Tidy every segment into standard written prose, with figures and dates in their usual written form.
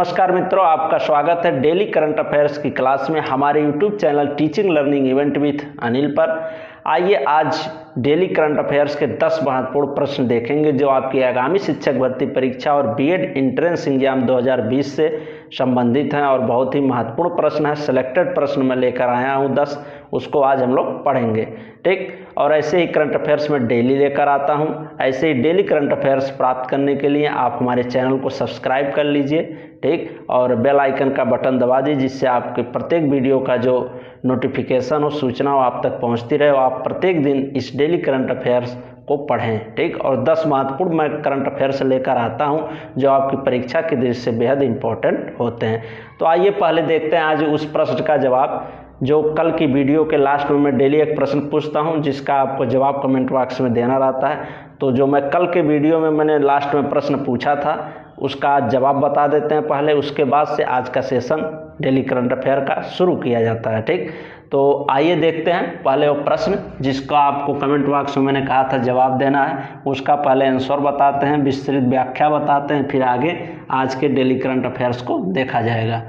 नमस्कार मित्रों, आपका स्वागत है डेली करंट अफेयर्स की क्लास में हमारे YouTube channel teaching learning event with Anil पर। आइए आज डेली करंट अफेयर्स के 10 महत्वपूर्ण प्रश्न देखेंगे जो आपकी आगामी शिक्षक भर्ती परीक्षा और बीएड एंट्रेंस एग्जाम 2020 से संबंधित हैं और बहुत ही महत्वपूर्ण प्रश्न है। सिलेक्टेड प्रश्न मैं लेकर आया हूँ 10, उसको आज हम लोग पढ़ेंगे। ठीक, और ऐसे ही करंट अफेयर्स में डेली लेकर आता हूँ। ऐसे ही डेली करंट अफेयर्स प्राप्त करने के लिए आप हमारे चैनल को सब्सक्राइब कर लीजिए, ठीक, और बेल आइकन का बटन दबा दीजिए जिससे आपके प्रत्येक वीडियो का जो नोटिफिकेशन हो, सूचना हो आप तक पहुंचती रहे। आप प्रत्येक दिन इस डेली करंट अफेयर्स को पढ़ें, ठीक। और 10 महत्वपूर्ण मैं करंट अफेयर्स लेकर आता हूं जो आपकी परीक्षा की दृष्टि से बेहद इंपॉर्टेंट होते हैं। तो आइए पहले देखते हैं आज उस प्रश्न का जवाब जो कल की वीडियो के लास्ट में मैं डेली एक प्रश्न पूछता हूं जिसका आपको जवाब कमेंट बॉक्स में देना रहता है। तो जो मैं कल के वीडियो में मैंने लास्ट में प्रश्न पूछा था उसका आज जवाब बता देते हैं पहले, उसके बाद से आज का सेशन डेली करंट अफेयर का शुरू किया जाता है। ठीक, तो आइए देखते हैं पहले वो प्रश्न जिसका आपको कमेंट बॉक्स में मैंने कहा था जवाब देना है, उसका पहले आंसर बताते हैं, विस्तृत व्याख्या बताते हैं, फिर आगे आज के डेली करंट अफेयर्स को देखा जाएगा।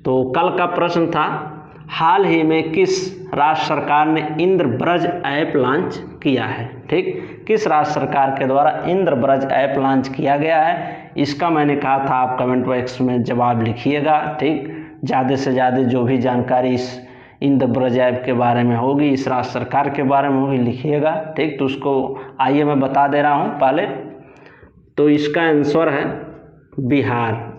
तो कल का प्रश्न था, हाल ही में किस राज्य सरकार ने इंद्रब्रज ऐप लॉन्च किया है। ठीक, किस राज्य सरकार के द्वारा इंद्रब्रज ऐप लॉन्च किया गया है, इसका मैंने कहा था आप कमेंट बॉक्स में जवाब लिखिएगा। ठीक, ज़्यादा से ज़्यादा जो भी जानकारी इस इंद्रब्रज ऐप के बारे में होगी, इस राज्य सरकार के बारे में होगी, लिखिएगा। ठीक, तो उसको आइए मैं बता दे रहा हूँ पहले। तो इसका आंसर है बिहार।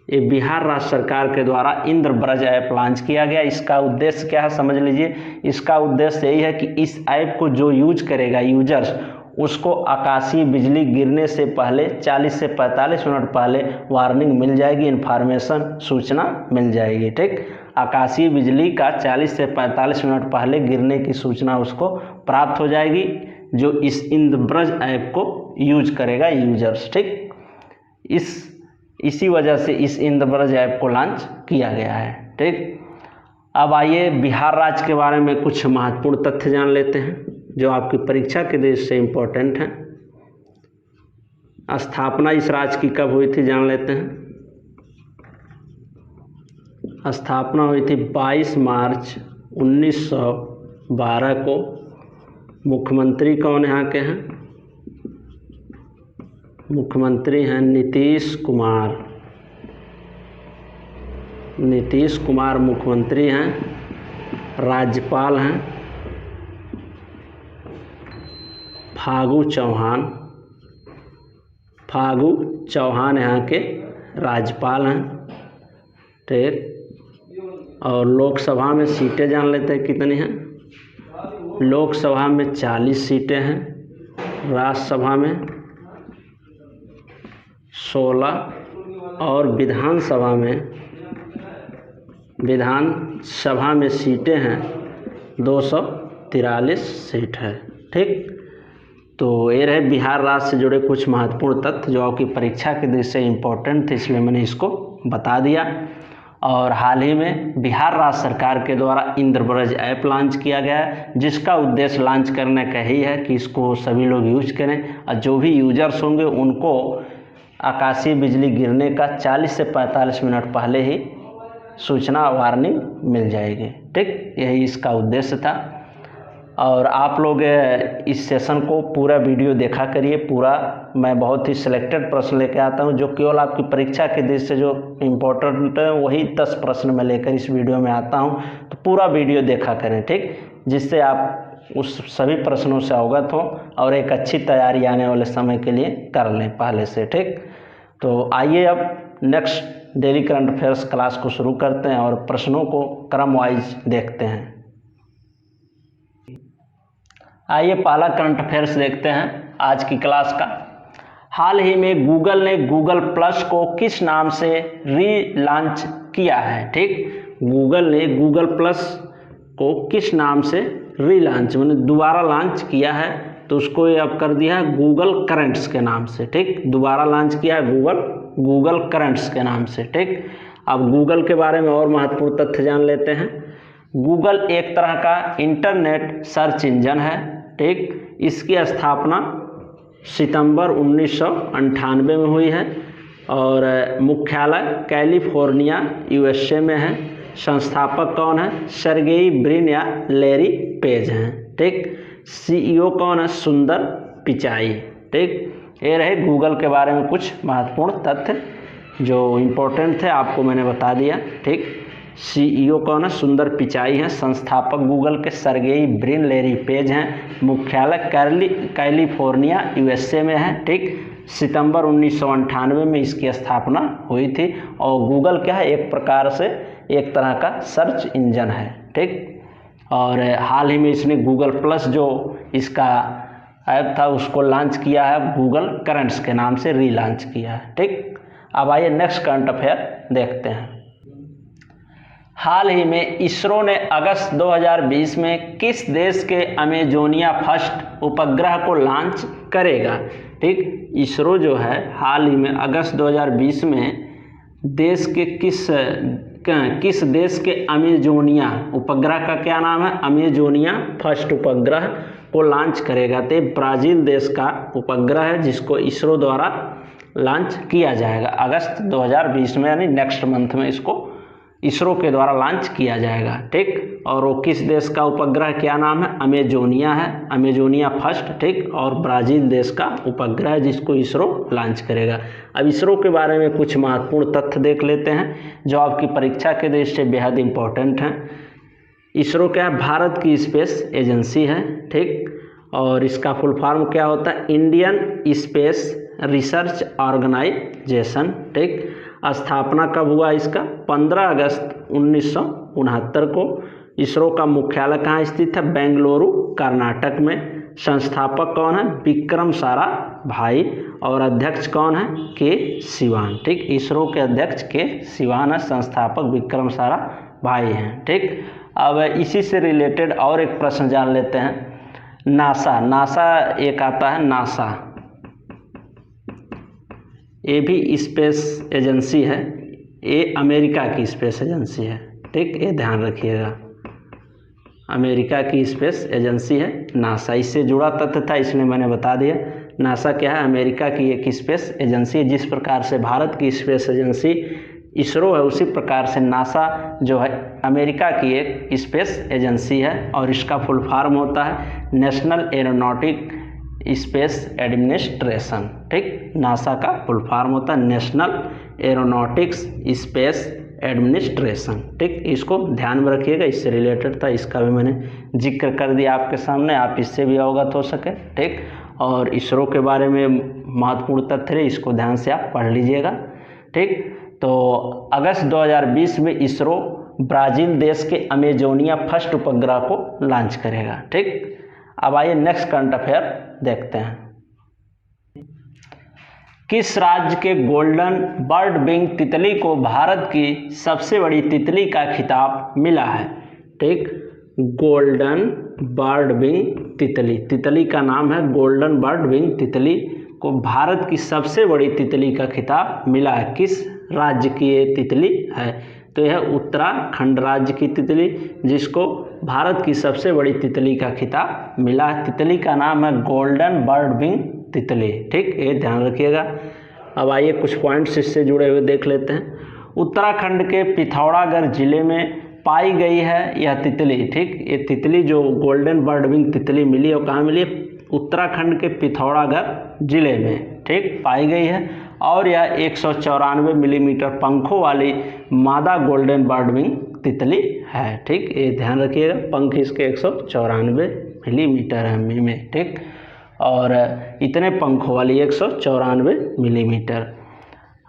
ये बिहार राज्य सरकार के द्वारा इंद्रब्रज ऐप लॉन्च किया गया। इसका उद्देश्य क्या है समझ लीजिए। इसका उद्देश्य यही है कि इस ऐप को जो यूज करेगा यूजर्स, उसको आकाशीय बिजली गिरने से पहले 40 से 45 मिनट पहले वार्निंग मिल जाएगी, इन्फॉर्मेशन सूचना मिल जाएगी। ठीक, आकाशीय बिजली का 40 से 45 मिनट पहले गिरने की सूचना उसको प्राप्त हो जाएगी जो इस इंद्रब्रज ऐप को यूज करेगा यूजर्स। ठीक, इसी वजह से इस इंद्रब्रज ऐप को लॉन्च किया गया है। ठीक, अब आइए बिहार राज्य के बारे में कुछ महत्वपूर्ण तथ्य जान लेते हैं जो आपकी परीक्षा के दृष्टि से इम्पोर्टेंट हैं। स्थापना इस राज्य की कब हुई थी जान लेते हैं। स्थापना हुई थी 22 मार्च 1912 को। मुख्यमंत्री कौन यहाँ के हैं? मुख्यमंत्री हैं नीतीश कुमार। नीतीश कुमार मुख्यमंत्री हैं। राज्यपाल हैं फागू चौहान। फागू चौहान यहाँ के राज्यपाल हैं। ठीक, और लोकसभा में सीटें जान लेते हैं कितनी हैं। लोकसभा में 40 सीटें हैं, राज्यसभा में 16 और विधानसभा में सीटें हैं 243 सीट है। ठीक, तो ये रहे बिहार राज्य से जुड़े कुछ महत्वपूर्ण तथ्य जो आपकी परीक्षा की दृष्टि से इम्पोर्टेंट थे, इसलिए मैंने इसको बता दिया। और हाल ही में बिहार राज्य सरकार के द्वारा इंद्रब्रज ऐप लॉन्च किया गया है जिसका उद्देश्य लॉन्च करने का ही है कि इसको सभी लोग यूज करें और जो भी यूजर्स होंगे उनको आकाशीय बिजली गिरने का 40 से 45 मिनट पहले ही सूचना वार्निंग मिल जाएगी। ठीक, यही इसका उद्देश्य था। और आप लोग इस सेशन को पूरा वीडियो देखा करिए पूरा। मैं बहुत ही सिलेक्टेड प्रश्न लेकर आता हूं जो केवल आपकी परीक्षा के दृष्टि से जो इम्पोर्टेंट है वही 10 प्रश्न मैं लेकर इस वीडियो में आता हूं, तो पूरा वीडियो देखा करें। ठीक, जिससे आप उस सभी प्रश्नों से अवगत हों और एक अच्छी तैयारी आने वाले समय के लिए कर लें पहले से। ठीक, तो आइए अब next daily current affairs class को शुरू करते हैं और प्रश्नों को क्रम वाइज देखते हैं। आइए पहला करंट अफेयर्स देखते हैं आज की क्लास का। हाल ही में गूगल ने गूगल प्लस को किस नाम से रीलॉन्च किया है। ठीक, गूगल ने गूगल प्लस को किस नाम से रीलॉन्च मैंने दोबारा लॉन्च किया है, तो उसको ये अब कर दिया है गूगल करेंट्स के नाम से। ठीक, दोबारा लॉन्च किया है गूगल करेंट्स के नाम से। ठीक, अब गूगल के बारे में और महत्वपूर्ण तथ्य जान लेते हैं। गूगल एक तरह का इंटरनेट सर्च इंजन है। ठीक, इसकी स्थापना सितंबर 1998 में हुई है। और मुख्यालय कैलिफोर्निया यूएसए में है। संस्थापक कौन है? सर्गेई ब्रिन या लैरी पेज हैं। ठीक। सीईओ कौन है? सुंदर पिचाई। ठीक। ये रहे गूगल के बारे में कुछ महत्वपूर्ण तथ्य जो इम्पोर्टेंट थे, आपको मैंने बता दिया। ठीक। सीईओ कौन है? सुंदर पिचाई हैं। संस्थापक गूगल के सर्गेई ब्रिन लैरी पेज हैं। मुख्यालय कैलिफोर्निया यूएसए में है। ठीक। सितंबर 1998 में इसकी स्थापना हुई थी। और गूगल क्या है? एक प्रकार से एक तरह का सर्च इंजन है। ठीक। और हाल ही में इसने गूगल प्लस जो इसका ऐप था उसको लॉन्च किया है, गूगल करंट्स के नाम से रीलॉन्च किया है। ठीक। अब आइए नेक्स्ट करंट अफेयर देखते हैं। हाल ही में इसरो ने अगस्त 2020 में किस देश के अमेजोनिया फर्स्ट उपग्रह को लॉन्च करेगा? ठीक। इसरो जो है हाल ही में अगस्त 2020 में देश के किस देश के अमेजोनिया उपग्रह का क्या नाम है? अमेजोनिया फर्स्ट उपग्रह को लॉन्च करेगा। तो ब्राज़ील देश का उपग्रह है जिसको इसरो द्वारा लॉन्च किया जाएगा अगस्त 2020 में, यानी नेक्स्ट मंथ में इसको इसरो के द्वारा लॉन्च किया जाएगा। ठीक। और वो किस देश का उपग्रह, क्या नाम है? अमेजोनिया है, अमेजोनिया फर्स्ट। ठीक। और ब्राज़ील देश का उपग्रह है जिसको इसरो लॉन्च करेगा। अब इसरो के बारे में कुछ महत्वपूर्ण तथ्य देख लेते हैं जो आपकी परीक्षा के दृष्टि से बेहद इम्पोर्टेंट हैं। इसरो क्या है? भारत की स्पेस एजेंसी है। ठीक। और इसका फुल फॉर्म क्या होता है? Indian Space Research Organisation. ठीक। स्थापना कब हुआ इसका? 15 अगस्त 1969 को। इसरो का मुख्यालय कहाँ स्थित है? बेंगलुरु कर्नाटक में। संस्थापक कौन है? विक्रम साराभाई। और अध्यक्ष कौन है? के सिवान। ठीक। इसरो के अध्यक्ष के सिवान है, संस्थापक विक्रम साराभाई हैं। ठीक। अब इसी से रिलेटेड और एक प्रश्न जान लेते हैं। नासा एक आता है, नासा, ये भी स्पेस एजेंसी है, ये अमेरिका की स्पेस एजेंसी है। ठीक। ये ध्यान रखिएगा, अमेरिका की स्पेस एजेंसी है नासा। इससे जुड़ा तथ्य था इसलिए मैंने बता दिया। नासा क्या है? अमेरिका की एक स्पेस एजेंसी है। जिस प्रकार से भारत की स्पेस एजेंसी इसरो है उसी प्रकार से नासा जो है अमेरिका की एक स्पेस एजेंसी है। और इसका फुल फॉर्म होता है नेशनल एरोनॉटिक स्पेस एडमिनिस्ट्रेशन। ठीक। नासा का फुल फॉर्म होता है नेशनल एरोनॉटिक्स स्पेस एडमिनिस्ट्रेशन। ठीक। इसको ध्यान में रखिएगा, इससे रिलेटेड था, इसका भी मैंने जिक्र कर दिया आपके सामने, आप इससे भी अवगत हो सके। ठीक। और इसरो के बारे में महत्वपूर्ण तथ्य है, इसको ध्यान से आप पढ़ लीजिएगा। ठीक। तो अगस्त 2020 में इसरो ब्राज़ील देश के अमेजोनिया फर्स्ट उपग्रह को लॉन्च करेगा। ठीक। अब आइए नेक्स्ट करंट अफेयर देखते हैं। किस राज्य के गोल्डन बर्ड विंग तितली को भारत की सबसे बड़ी तितली का खिताब मिला है? ठीक। गोल्डन बर्ड विंग तितली, तितली का नाम है गोल्डन बर्ड विंग तितली को भारत की सबसे बड़ी तितली का खिताब मिला है। किस राज्य की ये तितली है? तो यह उत्तराखंड राज्य की तितली जिसको भारत की सबसे बड़ी तितली का खिताब मिला है। तितली का नाम है गोल्डन बर्ड विंग तितली। ठीक। ये ध्यान रखिएगा। अब आइए कुछ पॉइंट्स इससे जुड़े हुए देख लेते हैं। उत्तराखंड के पिथौरागढ़ जिले में पाई गई है यह तितली। ठीक। ये तितली जो गोल्डन बर्ड विंग तितली मिली है कहाँ मिली है? उत्तराखंड के पिथौरागढ़ जिले में। ठीक। पाई गई है। और यह 194 मिलीमीटर पंखों वाली मादा गोल्डन बर्ड विंग तितली है। ठीक। ये ध्यान रखिएगा, पंख इसके 194 मिलीमीटर है में। ठीक। और इतने पंखों वाली 194 मिलीमीटर।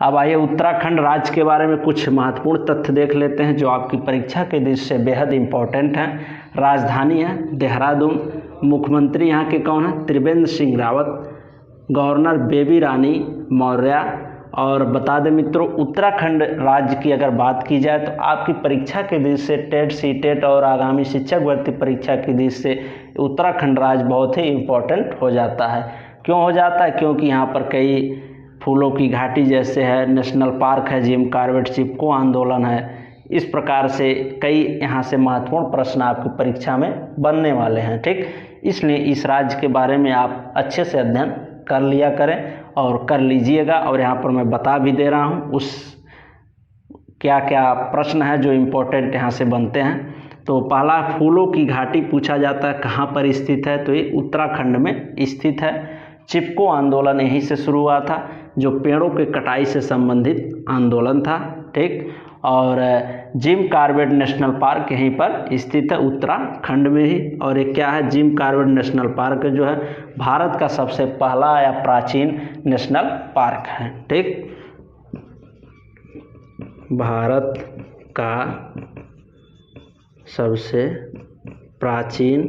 अब आइए उत्तराखंड राज्य के बारे में कुछ महत्वपूर्ण तथ्य देख लेते हैं जो आपकी परीक्षा के दृष्टि से बेहद इम्पोर्टेंट हैं। राजधानी है देहरादून। मुख्यमंत्री यहाँ के कौन है? त्रिवेंद्र सिंह रावत। गवर्नर बेबी रानी मौर्य। और बता दें मित्रों, उत्तराखंड राज्य की अगर बात की जाए तो आपकी परीक्षा के दृष्टि से टेट, सीटेट और आगामी शिक्षक भर्ती परीक्षा की दृष्टि से उत्तराखंड राज्य बहुत ही इम्पोर्टेंट हो जाता है। क्यों हो जाता है? क्योंकि यहाँ पर कई फूलों की घाटी जैसे है, नेशनल पार्क है, जिम कॉर्बेट चिपको आंदोलन है, इस प्रकार से कई यहाँ से महत्वपूर्ण प्रश्न आपकी परीक्षा में बनने वाले हैं। ठीक। इसलिए इस राज्य के बारे में आप अच्छे से अध्ययन कर लिया करें और कर लीजिएगा। और यहाँ पर मैं बता भी दे रहा हूँ उस क्या क्या प्रश्न है जो इम्पोर्टेंट यहाँ से बनते हैं। तो पहला, फूलों की घाटी पूछा जाता है कहाँ पर स्थित है, तो ये उत्तराखंड में स्थित है। चिपको आंदोलन यहीं से शुरू हुआ था, जो पेड़ों के कटाई से संबंधित आंदोलन था, ठीक। और जिम कॉर्बेट नेशनल पार्क यहीं पर स्थित है उत्तराखंड में ही। और ये क्या है, जिम कॉर्बेट नेशनल पार्क जो है भारत का सबसे पहला या प्राचीन नेशनल पार्क है, ठीक। भारत का सबसे प्राचीन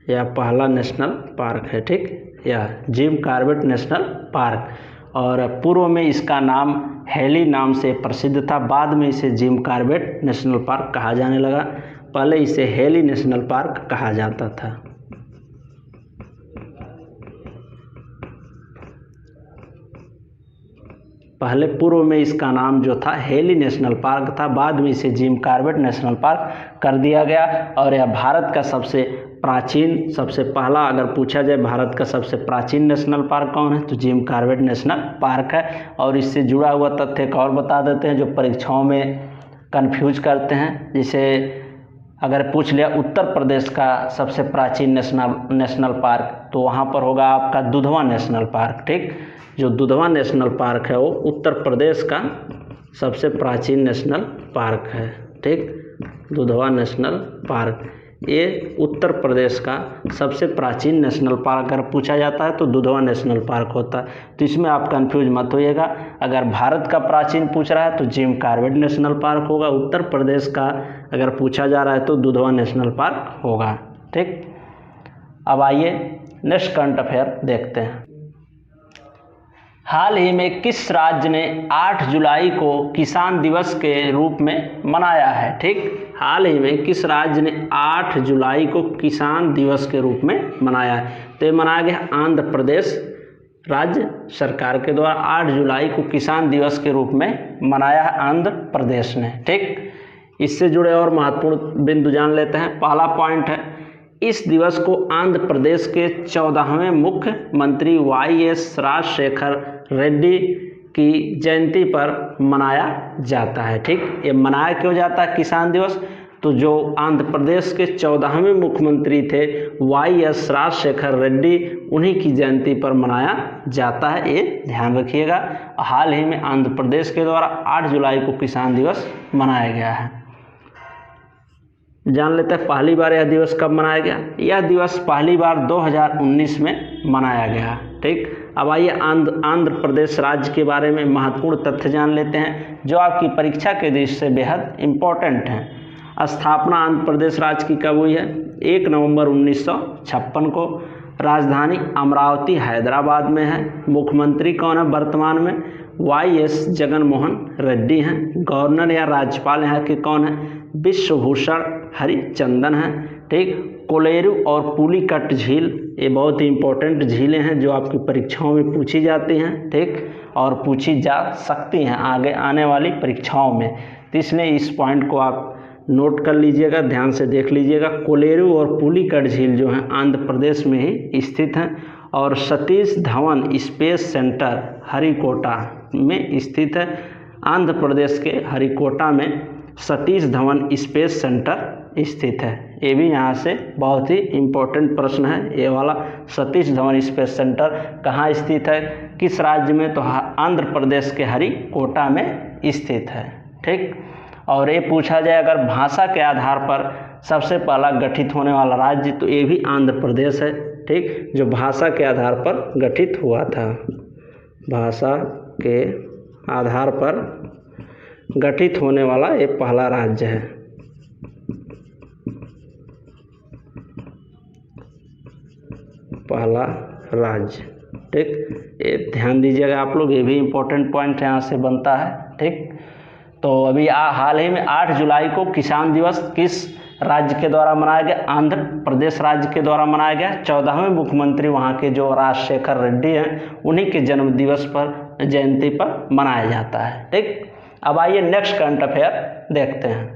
या पहला नेशनल पार्क है, ठीक, या जिम कॉर्बेट नेशनल पार्क। और पूर्व में इसका नाम हेली नाम से प्रसिद्ध था, बाद में इसे जिम कॉर्बेट नेशनल पार्क कहा जाने लगा। पहले इसे हेली नेशनल पार्क कहा जाता था। पहले पूर्व में इसका नाम जो था हेली नेशनल पार्क था, बाद में इसे जिम कॉर्बेट नेशनल पार्क कर दिया गया। और यह भारत का सबसे प्राचीन, सबसे पहला अगर पूछा जाए भारत का सबसे प्राचीन नेशनल पार्क कौन है, तो जिम कॉर्बेट नेशनल पार्क है। और इससे जुड़ा हुआ तथ्य एक और बता देते हैं जो परीक्षाओं में कंफ्यूज करते हैं। जैसे अगर पूछ लिया उत्तर प्रदेश का सबसे प्राचीन नेशनल पार्क, तो वहाँ पर होगा आपका दुधवा नेशनल पार्क, ठीक। जो दुधवा नेशनल पार्क है वो उत्तर प्रदेश का सबसे प्राचीन नेशनल पार्क है, ठीक। दुधवा नेशनल पार्क ये उत्तर प्रदेश का सबसे प्राचीन नेशनल पार्क अगर पूछा जाता है तो दुधवा नेशनल पार्क होता है। तो इसमें आप कंफ्यूज मत होइएगा। अगर भारत का प्राचीन पूछ रहा है तो जिम कॉर्बेट नेशनल पार्क होगा, उत्तर प्रदेश का अगर पूछा जा रहा है तो दुधवा नेशनल पार्क होगा, ठीक। अब आइए नेक्स्ट करंट अफेयर देखते हैं। हाल ही में किस राज्य ने 8 जुलाई को किसान दिवस के रूप में मनाया है, ठीक। हाल ही में किस राज्य ने 8 जुलाई को किसान दिवस के रूप में मनाया है, तो ये मनाया गया आंध्र प्रदेश राज्य सरकार के द्वारा। 8 जुलाई को किसान दिवस के रूप में मनाया है आंध्र प्रदेश ने, ठीक। इससे जुड़े और महत्वपूर्ण बिंदु जान लेते हैं। पहला पॉइंट है, इस दिवस को आंध्र प्रदेश के 14वें मुख्यमंत्री वाईएस राजशेखर रेड्डी की जयंती पर मनाया जाता है, ठीक। ये मनाया क्यों जाता है किसान दिवस, तो जो आंध्र प्रदेश के 14वें मुख्यमंत्री थे वाईएस राजशेखर रेड्डी, उन्हीं की जयंती पर मनाया जाता है, ये ध्यान रखिएगा। हाल ही में आंध्र प्रदेश के द्वारा 8 जुलाई को किसान दिवस मनाया गया है। जान लेते हैं पहली बार यह दिवस कब मनाया गया। यह दिवस पहली बार 2019 में मनाया गया, ठीक। अब आइए आंध्र प्रदेश राज्य के बारे में महत्वपूर्ण तथ्य जान लेते हैं जो आपकी परीक्षा के दृष्टि से बेहद इम्पोर्टेंट हैं। स्थापना आंध्र प्रदेश राज्य की कब हुई है, 1 नवंबर 1956 को। राजधानी अमरावती हैदराबाद में है। मुख्यमंत्री कौन है वर्तमान में, वाईएस जगनमोहन रेड्डी हैं। गवर्नर या राज्यपाल यहाँ के कौन है, विश्वभूषण हरिचंदन है, ठीक। कोलेरू और पुलिकट झील ये बहुत ही इंपॉर्टेंट झीलें हैं जो आपकी परीक्षाओं में पूछी जाती हैं, ठीक, और पूछी जा सकती हैं आगे आने वाली परीक्षाओं में। तो इसलिए इस पॉइंट को आप नोट कर लीजिएगा, ध्यान से देख लीजिएगा। कोलेरू और पुलिकट झील जो हैं आंध्र प्रदेश में ही स्थित हैं। और सतीश धवन स्पेस सेंटर हरिकोटा में स्थित है। आंध्र प्रदेश के हरिकोटा में सतीश धवन स्पेस सेंटर स्थित है। ये भी यहाँ से बहुत ही इम्पोर्टेंट प्रश्न है ये वाला। सतीश धवन स्पेस सेंटर कहाँ स्थित है, किस राज्य में, तो आंध्र प्रदेश के हरिकोटा में स्थित है, ठीक। और ये पूछा जाए अगर भाषा के आधार पर सबसे पहला गठित होने वाला राज्य, तो ये भी आंध्र प्रदेश है, ठीक, जो भाषा के आधार पर गठित हुआ था। भाषा के आधार पर गठित होने वाला ये पहला राज्य है। पहला राज्य, ठीक। ये ध्यान दीजिएगा आप लोग, ये भी इम्पोर्टेंट पॉइंट यहाँ से बनता है, ठीक। तो अभी हाल ही में 8 जुलाई को किसान दिवस किस राज्य के द्वारा मनाया गया, आंध्र प्रदेश राज्य के द्वारा मनाया गया। 14वें मुख्यमंत्री वहाँ के जो राजशेखर रेड्डी हैं उन्हीं के जन्म दिवस पर, जयंती पर मनाया जाता है, ठीक। अब आइए नेक्स्ट करंट अफेयर देखते हैं।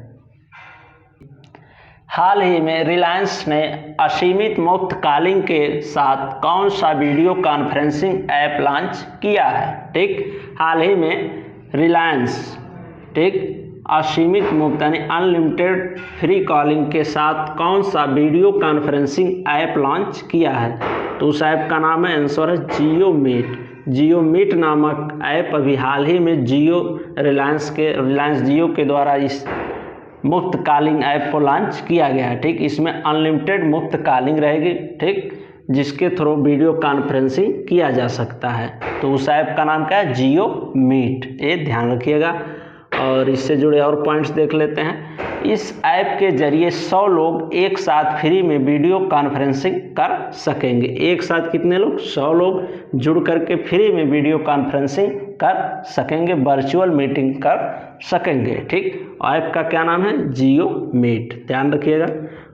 हाल ही में रिलायंस ने असीमित मुफ्त कॉलिंग के साथ कौन सा वीडियो कॉन्फ्रेंसिंग ऐप लॉन्च किया है? ठीक, हाल ही में रिलायंस, ठीक, असीमित मुफ्त यानी अनलिमिटेड फ्री कॉलिंग के साथ कौन सा वीडियो कॉन्फ्रेंसिंग ऐप लॉन्च किया है? तो उस ऐप का नाम है, आंसर है जियो मीट। जियो मीट नामक ऐप अभी हाल ही में रिलायंस जियो के द्वारा इस मुफ्त कॉलिंग ऐप को लॉन्च किया गया है। ठीक, इसमें अनलिमिटेड मुफ्त कॉलिंग रहेगी, ठीक, जिसके थ्रू वीडियो कॉन्फ्रेंसिंग किया जा सकता है। तो उस ऐप का नाम क्या है? जियो मीट, ये ध्यान रखिएगा। और इससे जुड़े और पॉइंट्स देख लेते हैं। इस ऐप के जरिए 100 लोग एक साथ फ्री में वीडियो कॉन्फ्रेंसिंग कर सकेंगे। एक साथ कितने लोग? 100 लोग जुड़ करके फ्री में वीडियो कॉन्फ्रेंसिंग कर सकेंगे, वर्चुअल मीटिंग कर सकेंगे। ठीक, ऐप का क्या नाम है? जियो मीट, ध्यान रखिएगा।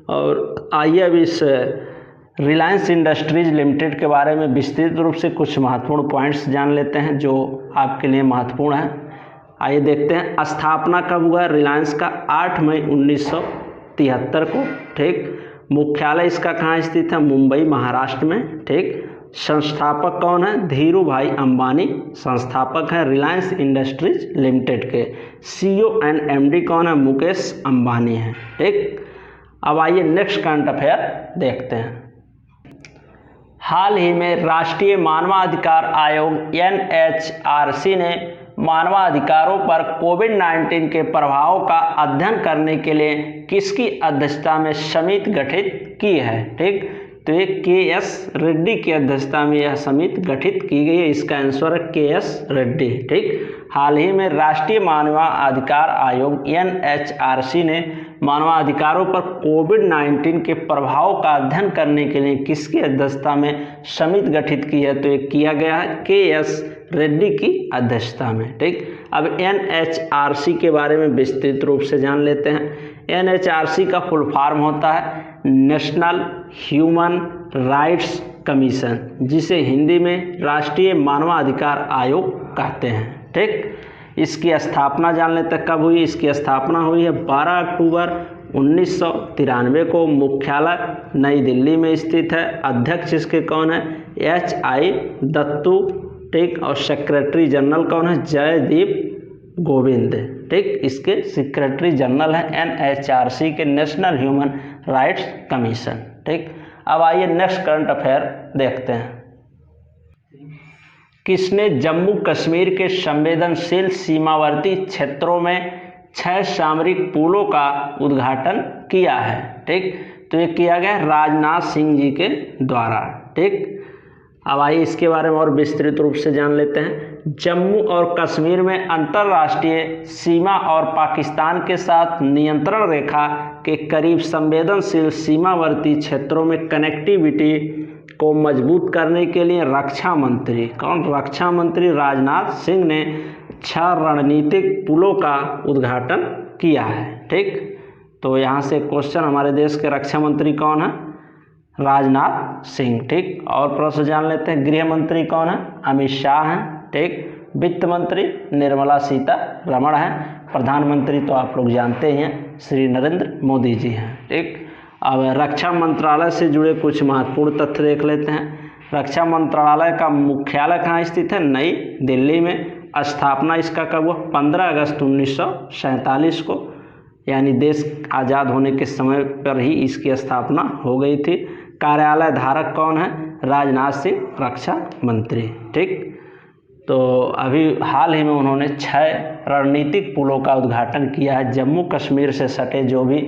और आइए अब इस रिलायंस इंडस्ट्रीज लिमिटेड के बारे में विस्तृत रूप से कुछ महत्वपूर्ण पॉइंट्स जान लेते हैं जो आपके लिए महत्वपूर्ण है। आइए देखते हैं। स्थापना कब हुआ? रिलायंस का 8 मई 1973 को। ठीक, मुख्यालय इसका कहाँ स्थित है? मुंबई, महाराष्ट्र में। ठीक, संस्थापक कौन है? धीरू भाई अंबानी संस्थापक है रिलायंस इंडस्ट्रीज लिमिटेड के। CEO एंड MD कौन है? मुकेश अंबानी है। ठीक, अब आइए नेक्स्ट करंट अफेयर देखते हैं। हाल ही में राष्ट्रीय मानवाधिकार आयोग NHRC ने मानवाधिकारों पर कोविड-19 के प्रभावों का अध्ययन करने के लिए किसकी अध्यक्षता में समिति गठित की है? ठीक, तो ये KS रेड्डी की अध्यक्षता में यह समिति गठित की गई है। इसका आंसर है KS रेड्डी। ठीक, हाल ही में राष्ट्रीय मानवाधिकार आयोग NHRC ने मानवाधिकारों पर कोविड-19 के प्रभाव का अध्ययन करने के लिए किसकी अध्यक्षता में समिति गठित की है? तो ये किया गया है KS रेड्डी की अध्यक्षता में। ठीक, अब NHRC के बारे में विस्तृत रूप से जान लेते हैं। NHRC का फुल फॉर्म होता है नेशनल ह्यूमन राइट्स कमीशन, जिसे हिंदी में राष्ट्रीय मानवाधिकार आयोग कहते हैं। ठीक, इसकी स्थापना जान लेते हैं कब हुई। इसकी स्थापना हुई है 12 अक्टूबर 1993 को। मुख्यालय नई दिल्ली में स्थित है। अध्यक्ष इसके कौन है? HI दत्तू। ठीक, और सेक्रेटरी जनरल कौन है? जयदीप गोविंद। ठीक, इसके सेक्रेटरी जनरल है NHRC के, नेशनल ह्यूमन राइट्स कमीशन। ठीक, अब आइए नेक्स्ट करंट अफेयर देखते हैं। किसने जम्मू कश्मीर के संवेदनशील सीमावर्ती क्षेत्रों में 6 सामरिक पुलों का उद्घाटन किया है? ठीक, तो ये किया गया राजनाथ सिंह जी के द्वारा। ठीक, अब आइए इसके बारे में और विस्तृत रूप से जान लेते हैं। जम्मू और कश्मीर में अंतर्राष्ट्रीय सीमा और पाकिस्तान के साथ नियंत्रण रेखा के करीब संवेदनशील सीमावर्ती क्षेत्रों में कनेक्टिविटी को मजबूत करने के लिए रक्षा मंत्री रक्षा मंत्री राजनाथ सिंह ने 6 रणनीतिक पुलों का उद्घाटन किया है। ठीक, तो यहाँ से क्वेश्चन, हमारे देश के रक्षा मंत्री कौन है? राजनाथ सिंह। ठीक, और प्रश्न जान लेते हैं। गृह मंत्री कौन है? अमित शाह हैं। ठीक, वित्त मंत्री निर्मला सीतारमण हैं। प्रधानमंत्री तो आप लोग जानते ही हैं, श्री नरेंद्र मोदी जी हैं। ठीक, अब रक्षा मंत्रालय से जुड़े कुछ महत्वपूर्ण तथ्य देख लेते हैं। रक्षा मंत्रालय का मुख्यालय कहाँ स्थित है? नई दिल्ली में। स्थापना इसका कब हुआ? 15 अगस्त 1947 को, यानी देश आज़ाद होने के समय पर ही इसकी स्थापना हो गई थी। कार्यालय धारक कौन है? राजनाथ सिंह, रक्षा मंत्री। ठीक, तो अभी हाल ही में उन्होंने 6 रणनीतिक पुलों का उद्घाटन किया है। जम्मू कश्मीर से सटे जो भी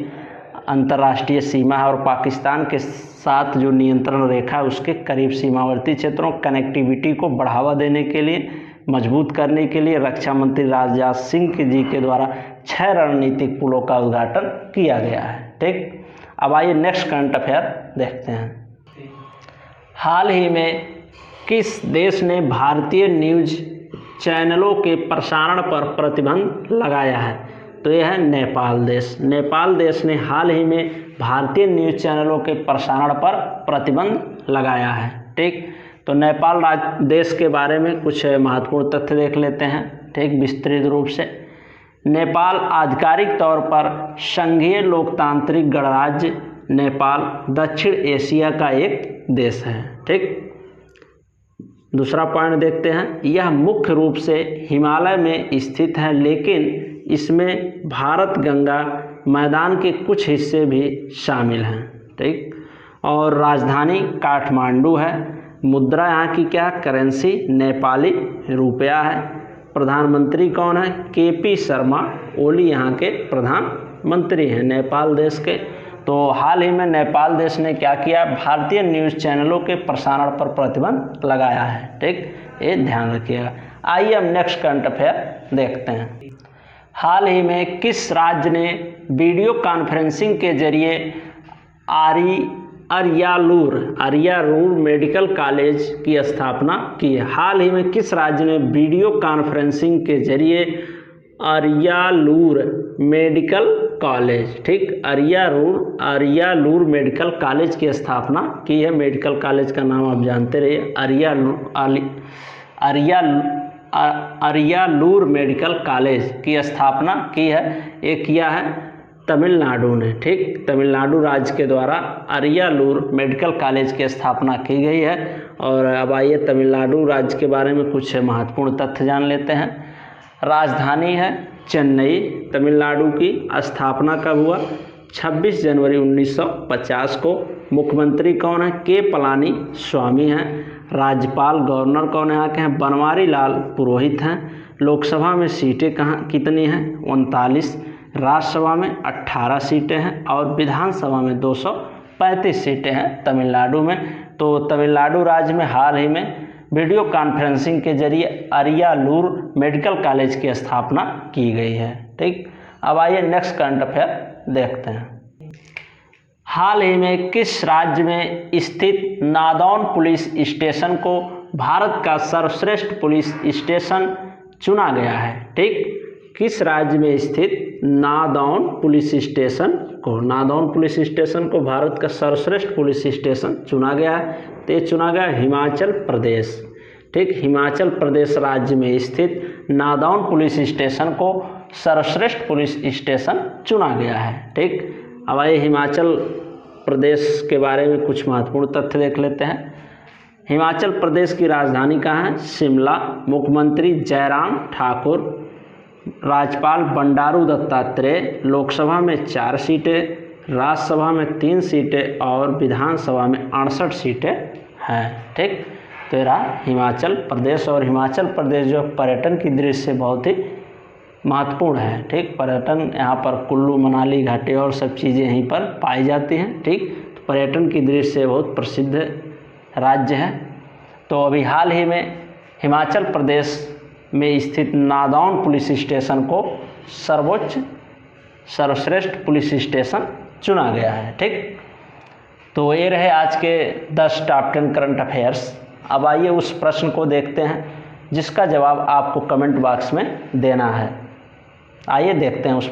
अंतर्राष्ट्रीय सीमा है और पाकिस्तान के साथ जो नियंत्रण रेखा है उसके करीब सीमावर्ती क्षेत्रों कनेक्टिविटी को बढ़ावा देने के लिए, मजबूत करने के लिए रक्षा मंत्री राजनाथ सिंह जी के द्वारा 6 रणनीतिक पुलों का उद्घाटन किया गया है। ठीक, अब आइए नेक्स्ट करंट अफेयर देखते हैं। हाल ही में किस देश ने भारतीय न्यूज चैनलों के प्रसारण पर प्रतिबंध लगाया है? तो यह है नेपाल देश। नेपाल देश ने हाल ही में भारतीय न्यूज चैनलों के प्रसारण पर प्रतिबंध लगाया है। ठीक, तो नेपाल देश के बारे में कुछ महत्वपूर्ण तथ्य देख लेते हैं। ठीक, विस्तृत रूप से। नेपाल आधिकारिक तौर पर संघीय लोकतांत्रिक गणराज्य नेपाल दक्षिण एशिया का एक देश है। ठीक, दूसरा पॉइंट देखते हैं, यह मुख्य रूप से हिमालय में स्थित है, लेकिन इसमें भारत गंगा मैदान के कुछ हिस्से भी शामिल हैं। ठीक, और राजधानी काठमांडू है। मुद्रा यहाँ की क्या, करेंसी नेपाली रुपया है। प्रधानमंत्री कौन है, केपी शर्मा ओली यहाँ के प्रधानमंत्री हैं नेपाल देश के। तो हाल ही में नेपाल देश ने क्या किया, भारतीय न्यूज़ चैनलों के प्रसारण पर प्रतिबंध लगाया है। ठीक, ये ध्यान रखिएगा। आइए हम नेक्स्ट करंट अफेयर देखते हैं। हाल ही में किस राज्य ने वीडियो कॉन्फ्रेंसिंग के जरिए अरियालूर मेडिकल कॉलेज की स्थापना की है? हाल ही में किस राज्य ने वीडियो कॉन्फ्रेंसिंग के जरिए अरियालूर मेडिकल कॉलेज, ठीक, अरियालूर मेडिकल कॉलेज की स्थापना की है? मेडिकल कॉलेज का नाम आप जानते रहिए, अरियालूर मेडिकल कॉलेज की स्थापना की है। एक किया है तमिलनाडु ने। ठीक, तमिलनाडु राज्य के द्वारा अरियालूर मेडिकल कॉलेज की स्थापना की गई है। और अब आइए तमिलनाडु राज्य के बारे में कुछ महत्वपूर्ण तथ्य जान लेते हैं। राजधानी है चेन्नई तमिलनाडु की। स्थापना कब हुआ, 26 जनवरी 1950 को। मुख्यमंत्री कौन है, के पलानी स्वामी हैं। राज्यपाल गवर्नर कौन है यहाँ के हैं, बनवारी लाल पुरोहित हैं। लोकसभा में सीटें कितनी हैं, 39। राज्यसभा में 18 सीटें हैं और विधानसभा में 235 सीटें हैं तमिलनाडु में। तो तमिलनाडु राज्य में हाल ही में वीडियो कॉन्फ्रेंसिंग के जरिए अरियालूर मेडिकल कॉलेज की स्थापना की गई है। ठीक, अब आइए नेक्स्ट करंट अफेयर देखते हैं। हाल ही में किस राज्य में स्थित नादौन पुलिस स्टेशन को भारत का सर्वश्रेष्ठ पुलिस स्टेशन चुना गया है? ठीक, किस राज्य में स्थित नादौन पुलिस स्टेशन को भारत का सर्वश्रेष्ठ पुलिस स्टेशन चुना गया है? तो ये चुना गया हिमाचल प्रदेश। ठीक, हिमाचल प्रदेश राज्य में स्थित नादौन पुलिस स्टेशन को सर्वश्रेष्ठ पुलिस स्टेशन चुना गया है। ठीक, अब आइए हिमाचल प्रदेश के बारे में कुछ महत्वपूर्ण तथ्य देख लेते हैं। हिमाचल प्रदेश की राजधानी कहाँ है, शिमला। मुख्यमंत्री जयराम ठाकुर। राज्यपाल बंडारू दत्तात्रेय। लोकसभा में 4 सीटें, राज्यसभा में 3 सीटें और विधानसभा में 68 सीटें हैं। ठीक, तो ये रहा हिमाचल प्रदेश। और हिमाचल प्रदेश जो पर्यटन की दृष्टि से बहुत ही महत्वपूर्ण है। ठीक, पर्यटन यहाँ पर कुल्लू मनाली घाटी और सब चीज़ें यहीं पर पाई जाती हैं। ठीक, तो पर्यटन की दृष्टि से बहुत प्रसिद्ध राज्य है। तो अभी हाल ही में हिमाचल प्रदेश में स्थित नादौन पुलिस स्टेशन को सर्वश्रेष्ठ पुलिस स्टेशन चुना गया है। ठीक, तो ये रहे आज के 10 टॉप 10 करंट अफेयर्स। अब आइए उस प्रश्न को देखते हैं जिसका जवाब आपको कमेंट बॉक्स में देना है। आइए देखते हैं उस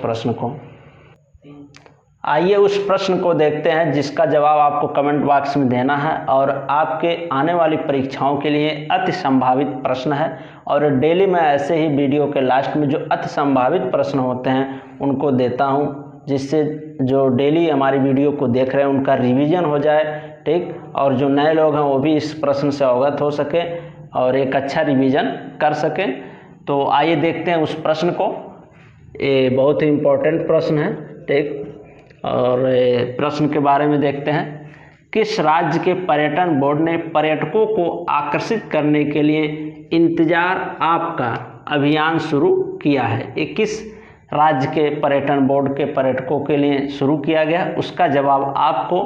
प्रश्न को देखते हैं जिसका जवाब आपको कमेंट बॉक्स में देना है। और आपके आने वाली परीक्षाओं के लिए अति संभावित प्रश्न है। और डेली मैं ऐसे ही वीडियो के लास्ट में जो अति संभावित प्रश्न होते हैं उनको देता हूं, जिससे जो डेली हमारी वीडियो को देख रहे हैं उनका रिवीजन हो जाए। ठीक, और जो नए लोग हैं वो भी इस प्रश्न से अवगत हो सके और एक अच्छा रिवीजन कर सकें। तो आइए देखते हैं उस प्रश्न को। ये बहुत ही इम्पोर्टेंट प्रश्न है। ठीक, और प्रश्न के बारे में देखते हैं। किस राज्य के पर्यटन बोर्ड ने पर्यटकों को आकर्षित करने के लिए इंतजार आपका अभियान शुरू किया है? ये किस राज्य के पर्यटन बोर्ड के पर्यटकों के लिए शुरू किया गया, उसका जवाब आपको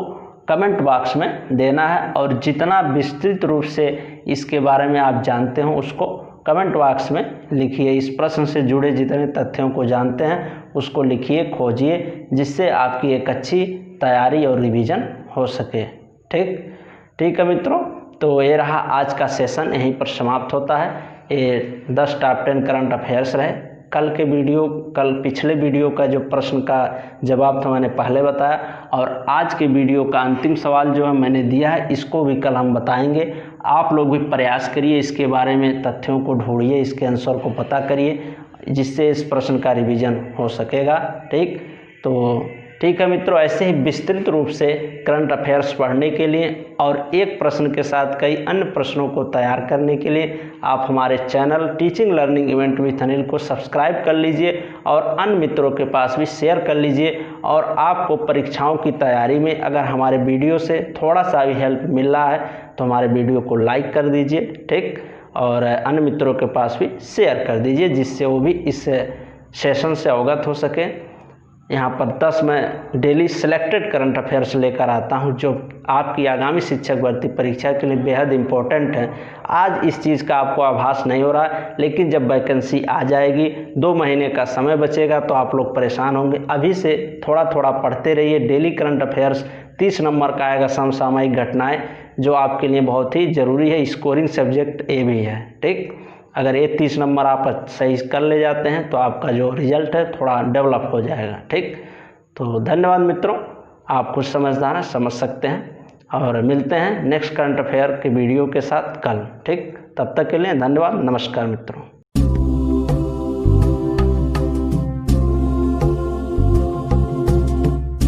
कमेंट बॉक्स में देना है। और जितना विस्तृत रूप से इसके बारे में आप जानते हो उसको कमेंट बॉक्स में लिखिए। इस प्रश्न से जुड़े जितने तथ्यों को जानते हैं उसको लिखिए, खोजिए, जिससे आपकी एक अच्छी तैयारी और रिवीजन हो सके। ठीक है मित्रों, तो ये रहा आज का सेशन, यहीं पर समाप्त होता है। ये 10 टॉप 10 करंट अफेयर्स रहे। कल पिछले वीडियो का जो प्रश्न का जवाब था मैंने पहले बताया, और आज के वीडियो का अंतिम सवाल जो है मैंने दिया है, इसको भी कल हम बताएंगे। आप लोग भी प्रयास करिए, इसके बारे में तथ्यों को ढूंढिए, इसके आंसर को पता करिए। जिससे इस प्रश्न का रिवीजन हो सकेगा। ठीक है मित्रों, ऐसे ही विस्तृत रूप से करंट अफेयर्स पढ़ने के लिए और एक प्रश्न के साथ कई अन्य प्रश्नों को तैयार करने के लिए आप हमारे channel teaching learning event with Anil को सब्सक्राइब कर लीजिए और अन्य मित्रों के पास भी शेयर कर लीजिए। और आपको परीक्षाओं की तैयारी में अगर हमारे वीडियो से थोड़ा सा भी हेल्प मिल रहा है तो हमारे वीडियो को लाइक कर दीजिए, ठीक, और अन्य मित्रों के पास भी शेयर कर दीजिए, जिससे वो भी इस सेशन से अवगत हो सके। यहाँ पर 10 मैं डेली सिलेक्टेड करंट अफेयर्स लेकर आता हूँ जो आपकी आगामी शिक्षक भर्ती परीक्षा के लिए बेहद इम्पोर्टेंट है। आज इस चीज़ का आपको आभास नहीं हो रहा है, लेकिन जब वैकेंसी आ जाएगी, 2 महीने का समय बचेगा तो आप लोग परेशान होंगे। अभी से थोड़ा थोड़ा पढ़ते रहिए। डेली करंट अफेयर्स 30 नंबर का आएगा, समसामयिक घटनाएँ, जो आपके लिए बहुत ही ज़रूरी है। स्कोरिंग सब्जेक्ट ए भी है, ठीक। अगर ये 30 नंबर आप सही कर ले जाते हैं तो आपका जो रिजल्ट है थोड़ा डेवलप हो जाएगा, ठीक। तो धन्यवाद मित्रों, आप कुछ समझदार हैं, समझ सकते हैं, और मिलते हैं नेक्स्ट करंट अफेयर के वीडियो के साथ कल, ठीक। तब तक के लिए धन्यवाद, नमस्कार मित्रों।